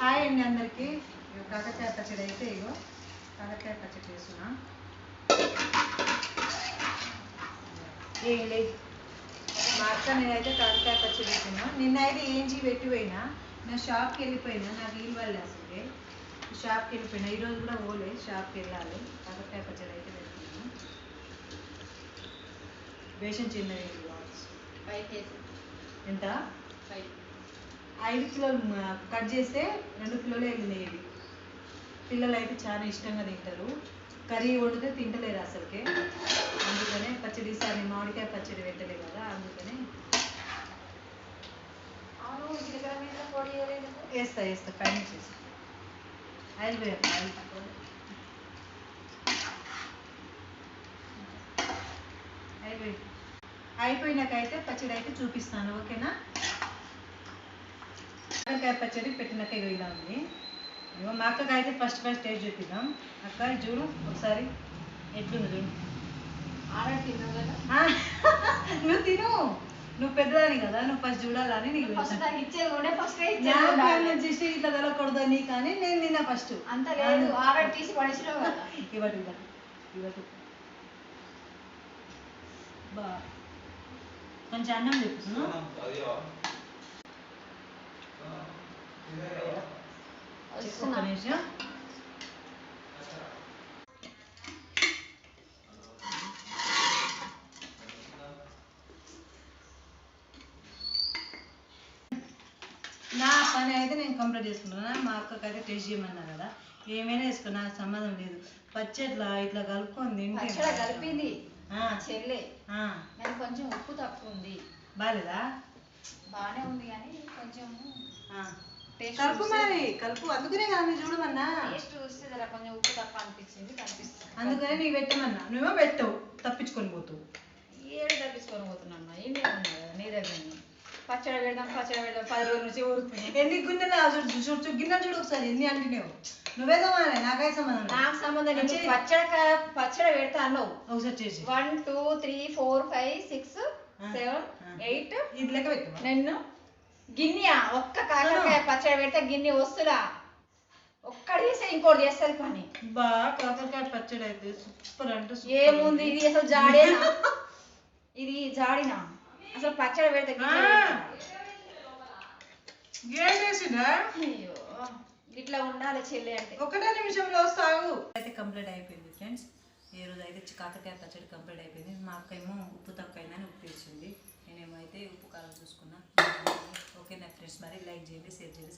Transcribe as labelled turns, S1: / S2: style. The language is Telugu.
S1: హాయ్ అండి అందరికీ. కాకరకాయ పచ్చడి అయితే ఇగో కాకరకాయ పచ్చడి చేస్తున్నా. ఏం లేదు, మా అక్క నేనైతే కాకరకాయ పచ్చడి చేస్తున్నా. నిన్న అయితే ఏంచి పెట్టిపోయినా, నేను షాప్కి వెళ్ళిపోయినా, నాకు వీలు పడలే అసలు. షాప్కి వెళ్ళిపోయినా, ఈరోజు కూడా పోలే, షాప్కి వెళ్ళాలి. కాకరకాయ పచ్చడి అయితే పెడుతున్నాను. బేషన్ చిన్నది ఎంత 5 కిలోలు కట్ చేస్తే 2 కిలోలే వెళ్ళినాయి. ఇవి పిల్లలు అయితే చాలా ఇష్టంగా తింటారు. కర్రీ వండితే తింటలేరు అసలుకే. అందుకనే పచ్చడి ఈసారి మామిడికాయ పచ్చడి పెట్టలే కదా, అందుకనే వేస్తా పైన చేసి అయిపోయినాకైతే పచ్చడి అయితే చూపిస్తాను, ఓకేనా. కాకరకాయ పచ్చడి పెట్టినాక ఇగో ఇలా ఉంది. ఇగో మా అక్కకి అయితే ఫస్ట్ టేస్ట్ చూపిద్దాం. అక్క చూడు ఒకసారి ఎట్లుంది చూడు. నువ్వు తిను, నువ్వు పెద్దదాని కదా, నువ్వు ఫస్ట్ చూడాలని నీకు జస్ట్ ఇట్లా తెలకూడదు నీ, కానీ నేను తిన్నా ఫస్ట్.
S2: అంత లేదు, ఆర్డర్ తీసి పడిచినావు కదా.
S1: ఇవ్వదు బా కొంచెం అన్నం చెప్తున్నా. ఒక్క నిమిషం. నా పని అయితే నేను కంప్లీట్ చేసుకుంటున్నా. మా అక్కకి అయితే టేస్ట్ చేయమన్నా కదా, ఏమైనా వేసుకున్నా నాకు సంబంధం లేదు. పచ్చట్లా ఇట్లా కలుపుకొని
S2: తింటే కలిపింది చెల్లె. నేను కొంచెం ఉప్పు తక్కువ ఉంది.
S1: బాగాలేదా?
S2: బాగానే ఉంది కానీ కొంచెం
S1: కలుపు, మరి కలుపు. అందుకనే కదా మీరు చూడమన్నా.
S2: టేస్ట్ చూస్తే జర కొంచెం ఉప్పు తక్కువ అనిపించింది, కనిపిస్తుంది.
S1: అందుకని నీకు పెట్టమన్నా, నువ్వేమో పెట్టవు, తప్పించుకొని పోతావు.
S2: ఏడు తప్పించుకొని పోతున్నా, ఏమి నీ దగ్గర. పచ్చడి పెడదాం 10 రోజుల నుంచి ఊరుకున్నాయి.
S1: ఎన్ని గిన్నెలు చూడు, గిన్నెలు చూడు ఒకసారి ఎన్ని అంటినావు. నువ్వేదో నాకై సంబంధం,
S2: నాకు సంబంధం. పచ్చడి పెడతా అన్నావు
S1: ఒకసారి చేసి
S2: 1 2 3 4 5 6 7 8
S1: ఇది లెక్క పెట్టు.
S2: నిన్ను గిన్నె ఒక్క కాకరకాయ పచ్చడి పెడితే గిన్నె వస్తులా. ఒక్కటి చేస్తే ఇంకోటి చేస్తారు పని.
S1: కాకరకాయ పచ్చడి అయితే సూపర్ అంటే
S2: ఏముంది, ఇది అసలు జాడేనా? ఇది జాడినా అసలు పచ్చడి పెడితే అయ్యో ఇట్లా ఉండాలి చెల్లి అంటే.
S1: ఒకటే నిమిషంలో సాగు అయితే కంప్లీట్ అయిపోయింది ఫ్రెండ్స్. ఈ రోజు అయితే కాకరకాయ పచ్చడి కంప్లీట్ అయిపోయింది. మా అక్క ఏమో ఉప్పు తక్కువ అయిందని ఉప్పు వేసింది, నేనేమో అయితే ఉప్పు కారం చూసుకున్నా. ఓకే నా ఫ్రెండ్స్, మరి లైక్ చేయండి, షేర్ చేయండి.